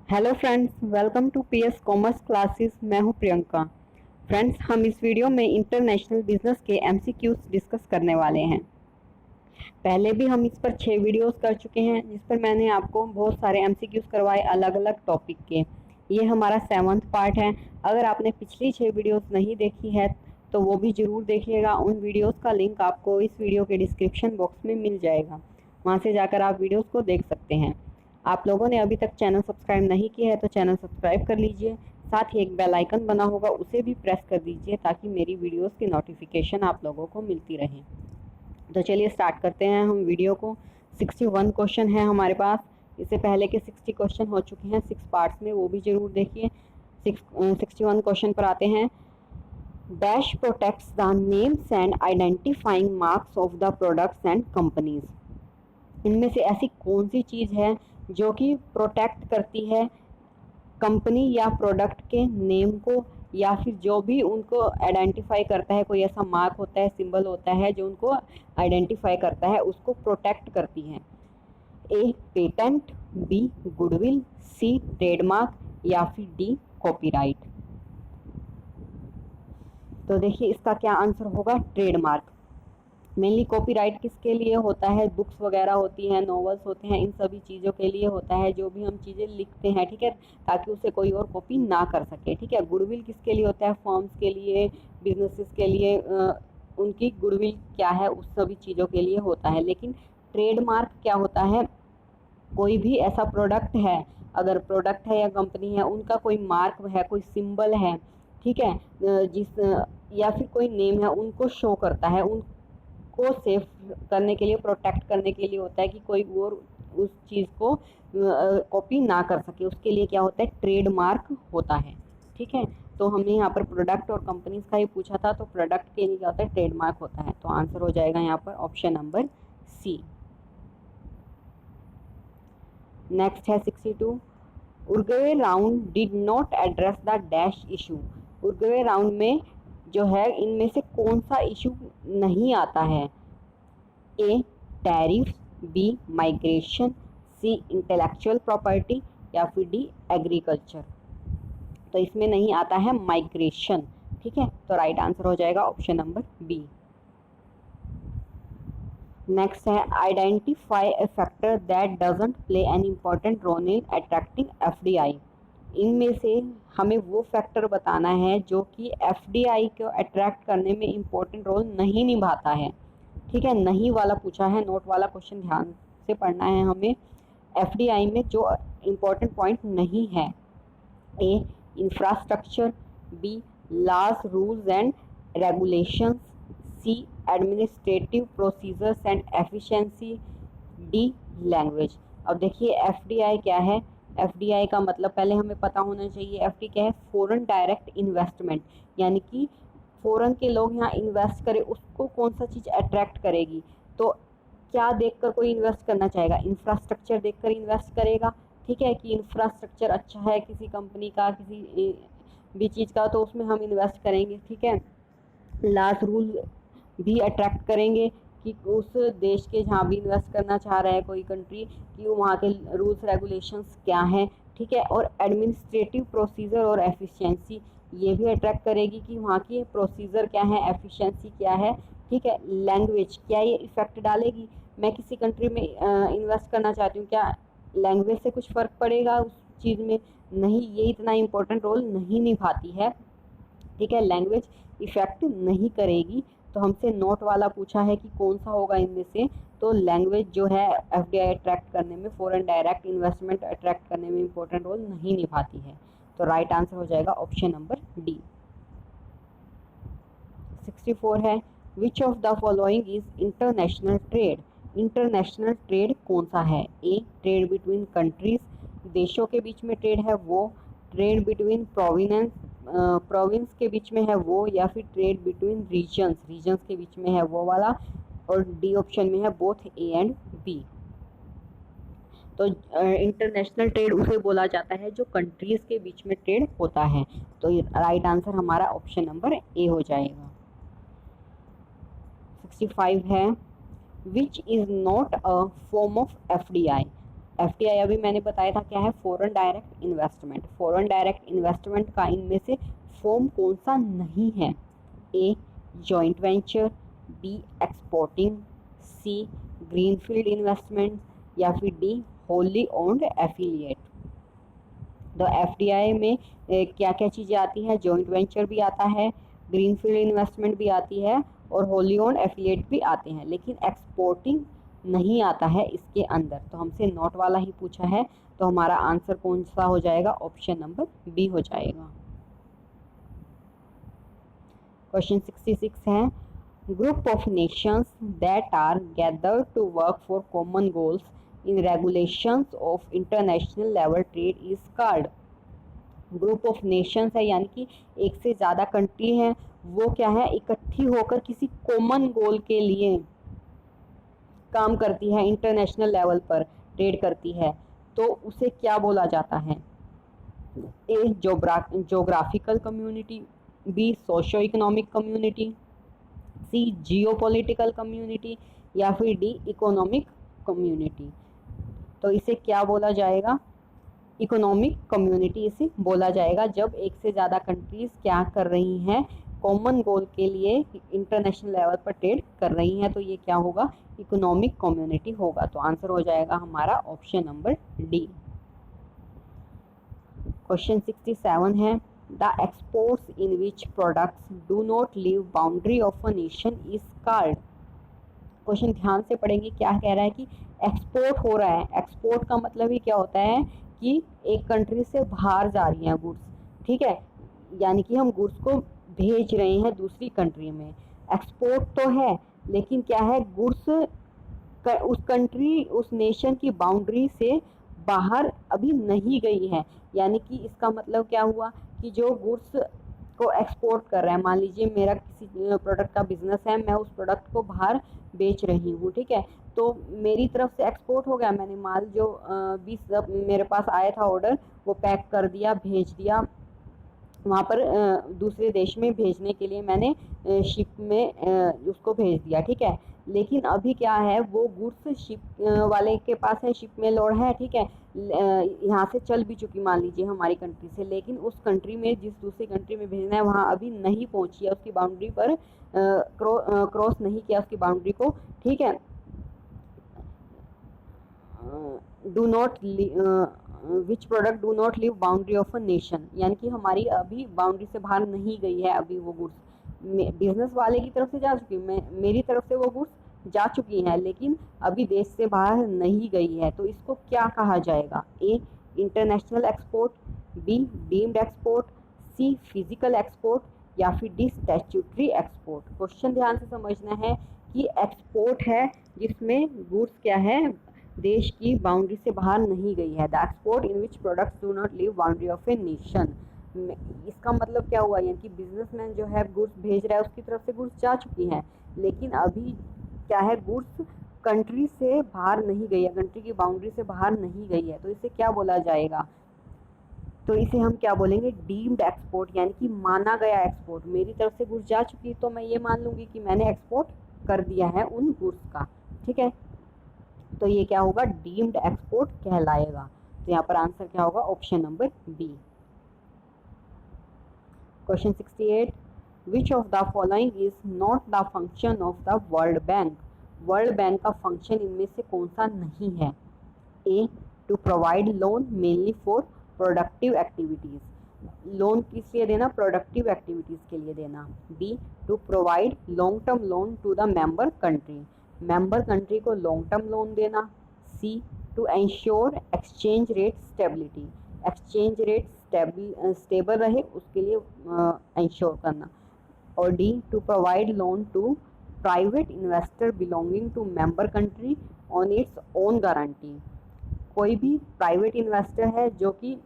Hello friends, welcome to PS commerce classes. मैं हूं Priyanka. Friends, हम इस वीडियो में इंटरनेशनल बिजनेस के एमसीक्यूज डिस्कस करने वाले हैं। पहले भी हम इस पर 6 वीडियोस कर चुके हैं, जिस पर मैंने आपको बहुत सारे एमसीक्यूज करवाए अलग अलग टॉपिक के। ये हमारा 7वां पार्ट है। अगर आपने पिछली 6 वीडियोस नहीं देखी है तो वो भी ज़रूर देखिएगा। उन वीडियोस का लिंक आपको इस वीडियो के डिस्क्रिप्शन बॉक्स में मिल जाएगा, वहाँ से जाकर आप वीडियोस को देख सकते हैं। आप लोगों ने अभी तक चैनल सब्सक्राइब नहीं किया है तो चैनल सब्सक्राइब कर लीजिए। साथ ही एक बेल आइकन बना होगा, उसे भी प्रेस कर दीजिए ताकि मेरी वीडियोस की नोटिफिकेशन आप लोगों को मिलती रहे। तो चलिए स्टार्ट करते हैं हम वीडियो को। 61 क्वेश्चन है हमारे पास। इससे पहले के 60 क्वेश्चन हो चुके हैं 6 पार्ट्स में, वो भी जरूर देखिए। 61 क्वेश्चन पर आते हैं। Dash protects the names and identifying marks of the products and companies. इनमें से ऐसी कौन सी चीज़ है जो कि प्रोटेक्ट करती है कंपनी या प्रोडक्ट के नेम को, या फिर जो भी उनको आइडेंटिफाई करता है, कोई ऐसा मार्क होता है, सिंबल होता है जो उनको आइडेंटिफाई करता है, उसको प्रोटेक्ट करती है। A patent, B goodwill, C trademark या फिर डी कॉपीराइट। तो देखिए इसका क्या आंसर होगा, ट्रेडमार्क। मेनली कॉपीराइट किसके लिए होता है, बुक्स वगैरह होती हैं, नॉवेल्स होते हैं, इन सभी चीज़ों के लिए होता है, जो भी हम चीज़ें लिखते हैं, ठीक है, ताकि उसे कोई और कॉपी ना कर सके, ठीक है। गुडविल किसके लिए होता है, फर्म्स के लिए, बिजनेसेस के लिए, उनकी गुडविल क्या है, उस सभी चीज़ों के लिए होता है। लेकिन ट्रेडमार्क क्या होता है, कोई भी ऐसा प्रोडक्ट है, अगर प्रोडक्ट है या कंपनी है, उनका कोई मार्क है, कोई सिंबल है, ठीक है, जिस या फिर कोई नेम है, उनको शो करता है, उन को सेफ करने के लिए, प्रोटेक्ट करने के लिए होता है कि कोई और उस चीज़ को कॉपी ना कर सके। उसके लिए क्या होता है, ट्रेडमार्क होता है, ठीक है। तो हमने यहाँ पर प्रोडक्ट और कंपनीज का ही पूछा था, तो प्रोडक्ट के लिए क्या होता है, ट्रेडमार्क होता है। तो आंसर हो जाएगा यहाँ पर ऑप्शन नंबर सी। नेक्स्ट है 62। उर्गवे round did not address the dash issue. उर्गवे round में जो है, इनमें से कौन सा इशू नहीं आता है। ए टैरिफ, बी माइग्रेशन, सी इंटेलेक्चुअल प्रॉपर्टी या फिर डी एग्रीकल्चर। तो इसमें नहीं आता है माइग्रेशन, ठीक है। तो राइट आंसर हो जाएगा ऑप्शन नंबर बी। नेक्स्ट है identify a factor that doesn't play an important role in attracting FDI. इनमें से हमें वो फैक्टर बताना है जो कि एफडीआई को अट्रैक्ट करने में इम्पोर्टेंट रोल नहीं निभाता है, ठीक है। नहीं वाला पूछा है, नोट वाला क्वेश्चन ध्यान से पढ़ना है हमें। एफडीआई में जो इम्पोर्टेंट पॉइंट नहीं है, A infrastructure, B laws rules and regulations, C administrative procedures and efficiency, D language. अब देखिए एफडीआई क्या है। एफडीआई का मतलब पहले हमें पता होना चाहिए। एफडी क्या है, फॉरेन डायरेक्ट इन्वेस्टमेंट, यानी कि फॉरेन के लोग यहाँ इन्वेस्ट करें, उसको कौन सा चीज़ अट्रैक्ट करेगी। तो क्या देखकर कोई इन्वेस्ट करना चाहेगा, इंफ्रास्ट्रक्चर देखकर इन्वेस्ट करेगा, ठीक है, कि इंफ्रास्ट्रक्चर अच्छा है किसी कंपनी का, किसी भी चीज़ का, तो उसमें हम इन्वेस्ट करेंगे, ठीक है। लास्ट रूल भी अट्रैक्ट करेंगे कि उस देश के जहाँ भी इन्वेस्ट करना चाह रहा है कोई कंट्री, कि वहाँ के रूल्स रेगुलेशंस क्या हैं, ठीक है। और एडमिनिस्ट्रेटिव प्रोसीजर और एफिशिएंसी, ये भी अट्रैक्ट करेगी कि वहाँ की प्रोसीजर क्या है, एफिशिएंसी क्या है, ठीक है। लैंग्वेज क्या ये इफेक्ट डालेगी, मैं किसी कंट्री में इन्वेस्ट करना चाहती हूँ, क्या लैंग्वेज से कुछ फ़र्क पड़ेगा उस चीज़ में, नहीं, ये इतना इम्पोर्टेंट रोल नहीं निभाती है, ठीक है। लैंग्वेज इफेक्ट नहीं करेगी। तो हमसे नोट वाला पूछा है कि कौन सा होगा इनमें से, तो लैंग्वेज जो है एफडीआई अट्रैक्ट करने में, फॉरेन डायरेक्ट इन्वेस्टमेंट अट्रैक्ट करने में इम्पोर्टेंट रोल नहीं निभाती है। तो राइट आंसर हो जाएगा ऑप्शन नंबर डी। 64 है, विच of the following is international trade. International trade कौन सा है। ए ट्रेड बिटवीन कंट्रीज, देशों के बीच में ट्रेड है वो। ट्रेड बिटवीन प्रोविंस के बीच में है वो, या फिर ट्रेड बिटवीन रीजन्स के बीच में है वो वाला। और डी ऑप्शन में है बोथ ए एंड बी। तो इंटरनेशनल ट्रेड उसे बोला जाता है जो कंट्रीज के बीच में ट्रेड होता है। तो राइट आंसर हमारा ऑप्शन नंबर ए हो जाएगा। 65 है, which is not a form of FDI. FDI अभी मैंने बताया था क्या है, foreign direct investment. Foreign direct investment का इनमें से फॉर्म कौन सा नहीं है? A joint venture, B exporting, C greenfield investment, या फिर डी होली ओन्ड एफिलिएट। तो एफडीआई में क्या क्या चीज़ें आती हैं? जॉइंट वेंचर भी आता है, ग्रीनफील्ड इन्वेस्टमेंट भी आती है और होली ओन्ड एफिलिएट भी आते हैं, लेकिन एक्सपोर्टिंग नहीं आता है इसके अंदर। तो हमसे नॉट वाला ही पूछा है, तो हमारा आंसर कौन सा हो जाएगा? ऑप्शन नंबर बी हो जाएगा। क्वेश्चन 66 है, group of nations that are gathered to work for common goals in regulations of international level trade is called. Group of nations है, यानी कि एक से ज़्यादा कंट्री हैं, वो क्या है, इकट्ठी होकर किसी कॉमन गोल के लिए काम करती है, इंटरनेशनल लेवल पर ट्रेड करती है, तो उसे क्या बोला जाता है? A geographical community, B socio economic community, C geopolitical community, या फिर डी इकोनॉमिक कम्युनिटी। तो इसे क्या बोला जाएगा? इकोनॉमिक कम्युनिटी इसे बोला जाएगा, जब एक से ज़्यादा कंट्रीज क्या कर रही हैं, कॉमन गोल के लिए इंटरनेशनल लेवल पर ट्रेड कर रही हैं, तो ये क्या होगा? इकोनॉमिक कम्युनिटी होगा। तो आंसर हो जाएगा हमारा ऑप्शन नंबर डी। क्वेश्चन 67 है, the exports in which products do not leave boundary of a nation is called. Question ध्यान से पढ़ेंगे, क्या कह रहा है कि एक्सपोर्ट हो रहा है। एक्सपोर्ट का मतलब ही क्या होता है कि एक कंट्री से बाहर जा रही हैं गुड्स, ठीक है, यानी कि हम गुड्स को भेज रहे हैं दूसरी कंट्री में। एक्सपोर्ट तो है, लेकिन क्या है, गुड्स उस कंट्री, उस नेशन की बाउंड्री से बाहर अभी नहीं गई है। यानी कि इसका मतलब क्या हुआ कि जो गुड्स को एक्सपोर्ट कर रहा है, मान लीजिए मेरा किसी प्रोडक्ट का बिजनेस है, मैं उस प्रोडक्ट को बाहर बेच रही हूँ, ठीक है, तो मेरी तरफ से एक्सपोर्ट हो गया, मैंने माल जो 20 मेरे पास आया था ऑर्डर, वो पैक कर दिया, भेज दिया वहाँ पर, दूसरे देश में भेजने के लिए मैंने शिप में उसको भेज दिया, ठीक है। लेकिन अभी क्या है, वो गुड्स शिप वाले के पास है, शिप में लोड है, ठीक है, यहाँ से चल भी चुकी मान लीजिए हमारी कंट्री से, लेकिन उस कंट्री में, जिस दूसरी कंट्री में भेजना है, वहाँ अभी नहीं पहुँची है, उसकी बाउंड्री पर क्रॉस नहीं किया उसकी बाउंड्री को, ठीक है। Do not which product do not leave boundary of a nation, यानी कि हमारी अभी बाउंड्री से बाहर नहीं गई है, अभी वो गुड्स बिजनेस वाले की तरफ से जा चुकी, मेरी तरफ से वो गुड्स जा चुकी हैं, लेकिन अभी देश से बाहर नहीं गई है, तो इसको क्या कहा जाएगा? A international export, B deemed export, C physical export, या फिर डी स्टैट्यूटरी एक्सपोर्ट। क्वेश्चन ध्यान से समझना है कि एक्सपोर्ट है जिसमें गुड्स क्या है, देश की बाउंड्री से बाहर नहीं गई है। The export in which products do not leave boundary of a nation. इसका मतलब क्या हुआ, यानी कि बिजनेसमैन जो है गुड्स भेज रहा है, उसकी तरफ से गुड्स जा चुकी हैं, लेकिन अभी क्या है, गुड्स कंट्री से बाहर नहीं गई है, कंट्री की बाउंड्री से बाहर नहीं गई है, तो इसे क्या बोला जाएगा? तो इसे हम क्या बोलेंगे? डीम्ड एक्सपोर्ट, यानी कि माना गया एक्सपोर्ट। मेरी तरफ से गुड्स जा चुकी तो मैं ये मान लूँगी कि मैंने एक्सपोर्ट कर दिया है उन गुड्स का, ठीक है, तो ये क्या होगा? डीम्ड एक्सपोर्ट कहलाएगा। तो यहाँ पर आंसर क्या होगा? Option number B. Question 68, which of the following is not the function of the World Bank. World Bank का फंक्शन इनमें से कौन सा नहीं है? A to provide loan mainly for productive activities, loan किस लिए देना? प्रोडक्टिव एक्टिविटीज़ के लिए देना। B to provide long term loan to the member country, member country को लॉन्ग टर्म लोन देना। C to ensure exchange rate stability, exchange rate stable रहे उसके लिए एंश्योर करना। और D to provide loan to private investor belonging to member country on its own guarantee, कोई भी private investor है जो कि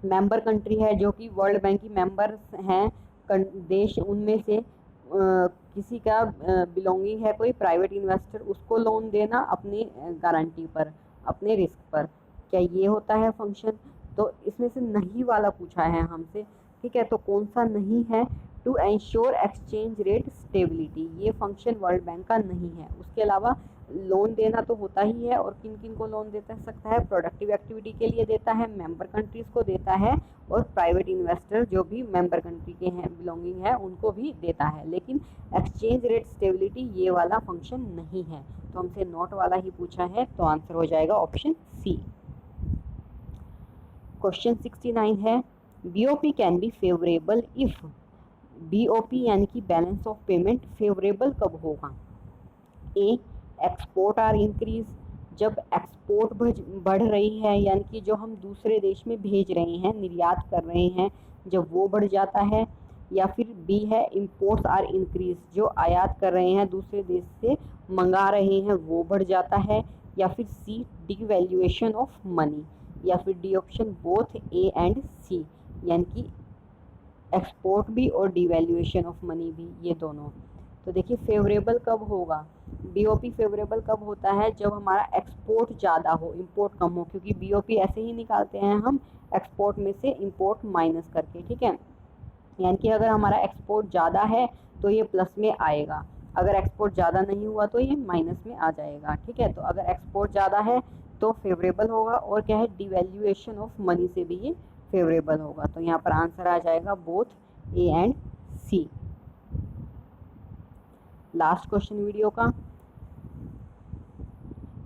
मेंबर कंट्री है, जो कि वर्ल्ड बैंक की मेंबर्स हैं देश, उनमें से किसी का बिलोंगिंग है कोई प्राइवेट इन्वेस्टर, उसको लोन देना अपनी गारंटी पर, अपने रिस्क पर। क्या ये होता है फंक्शन? तो इसमें से नहीं वाला पूछा है हमसे, ठीक है, तो कौन सा नहीं है? To ensure exchange rate stability, ये फंक्शन वर्ल्ड बैंक का नहीं है। उसके अलावा लोन देना तो होता ही है, और किन किन को लोन देता सकता है, प्रोडक्टिव एक्टिविटी के लिए देता है, मेंबर कंट्रीज़ को देता है, और प्राइवेट इन्वेस्टर जो भी मेंबर कंट्री के हैं बिलोंगिंग है उनको भी देता है। लेकिन एक्सचेंज रेट स्टेबिलिटी ये वाला फंक्शन नहीं है, तो हमसे नॉट वाला ही पूछा है, तो आंसर हो जाएगा ऑप्शन सी। क्वेश्चन 69 है, BOP can be favourable if, BOP यानी कि बैलेंस ऑफ पेमेंट फेवरेबल कब होगा। ए, एक्सपोर्ट आर इंक्रीज, जब एक्सपोर्ट बढ़ रही है, यानी कि जो हम दूसरे देश में भेज रहे हैं, निर्यात कर रहे हैं, जब वो बढ़ जाता है। या फिर बी है, इम्पोर्ट्स आर इंक्रीज, जो आयात कर रहे हैं दूसरे देश से मंगा रहे हैं वो बढ़ जाता है। या फिर सी, डिवैल्यूएशन ऑफ मनी। या फिर D option, both A and C, यानी कि एक्सपोर्ट भी और डिवैल्यूएशन ऑफ मनी भी, ये दोनों। तो देखिए फेवरेबल कब होगा, बीओपी फेवरेबल कब होता है, जब हमारा एक्सपोर्ट ज़्यादा हो, इंपोर्ट कम हो, क्योंकि बीओपी ऐसे ही निकालते हैं हम एक्सपोर्ट में से इंपोर्ट माइनस करके, ठीक है। यानी कि अगर हमारा एक्सपोर्ट ज़्यादा है तो ये प्लस में आएगा, अगर एक्सपोर्ट ज़्यादा नहीं हुआ तो ये माइनस में आ जाएगा, ठीक है। तो अगर एक्सपोर्ट ज़्यादा है तो फेवरेबल होगा, और क्या है, डिवैल्यूएशन ऑफ मनी से भी ये फेवरेबल होगा। तो यहाँ पर आंसर आ जाएगा both A and C. Last question video का,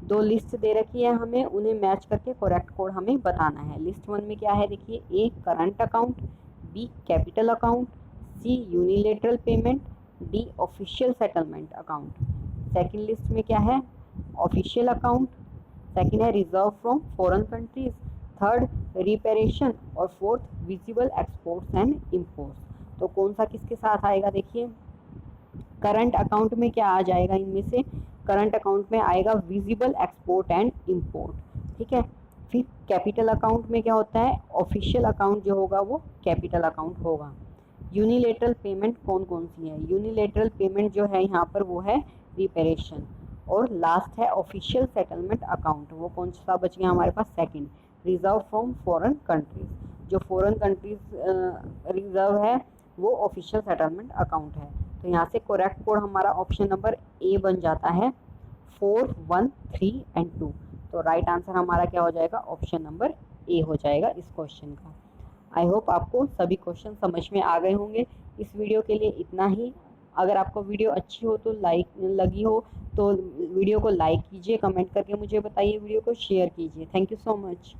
दो लिस्ट दे रखी है हमें, उन्हें मैच करके करेक्ट कोड हमें बताना है। लिस्ट 1 में क्या है देखिए, A current account, B capital account, C unilateral payment, D official settlement account. Second list में क्या है, ऑफिशियल अकाउंट, सेकंड है reserve from foreign countries, third reparation, और fourth visible exports and imports. तो कौन सा किसके साथ आएगा देखिए, करंट अकाउंट में क्या आ जाएगा इनमें से, करंट अकाउंट में आएगा विजिबल एक्सपोर्ट एंड इंपोर्ट, ठीक है। फिर कैपिटल अकाउंट में क्या होता है, ऑफिशियल अकाउंट जो होगा वो कैपिटल अकाउंट होगा। यूनिलेटरल पेमेंट कौन कौन सी है, यूनिलेटरल पेमेंट जो है यहाँ पर वो है रिपेरेशन, और लास्ट है ऑफिशियल सेटलमेंट अकाउंट, वो कौन सा बच गया हमारे पास, second, reserve from foreign countries. जो फॉरेन कंट्रीज रिजर्व है वो ऑफिशियल सेटलमेंट अकाउंट है। तो यहाँ से करेक्ट कोड हमारा ऑप्शन नंबर ए बन जाता है, 4, 1, 3 एंड 2। तो राइट आंसर हमारा क्या हो जाएगा, ऑप्शन नंबर ए हो जाएगा इस क्वेश्चन का। आई होप आपको सभी क्वेश्चन समझ में आ गए होंगे। इस वीडियो के लिए इतना ही। अगर आपको वीडियो अच्छी हो तो लगी हो तो वीडियो को लाइक कीजिए, कमेंट करके मुझे बताइए, वीडियो को शेयर कीजिए। Thank you so much.